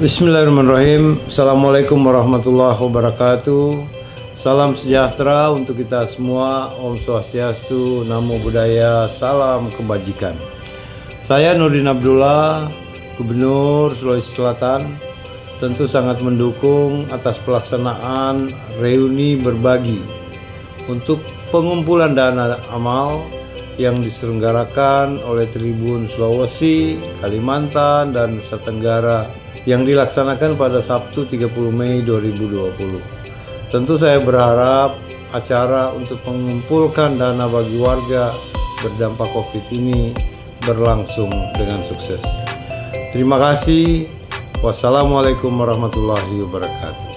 Bismillahirrahmanirrahim. Assalamualaikum warahmatullahi wabarakatuh. Salam sejahtera untuk kita semua. Om Swastiastu, Namo Buddhaya, salam kebajikan. Saya Nurdin Abdullah, Gubernur Sulawesi Selatan, tentu sangat mendukung atas pelaksanaan reuni berbagi untuk pengumpulan dana amal yang diselenggarakan oleh Tribun Sulawesi, Kalimantan, dan Nusa Tenggara yang dilaksanakan pada Sabtu 30 Mei 2020. Tentu saya berharap acara untuk mengumpulkan dana bagi warga berdampak COVID ini berlangsung dengan sukses. Terima kasih. Wassalamualaikum warahmatullahi wabarakatuh.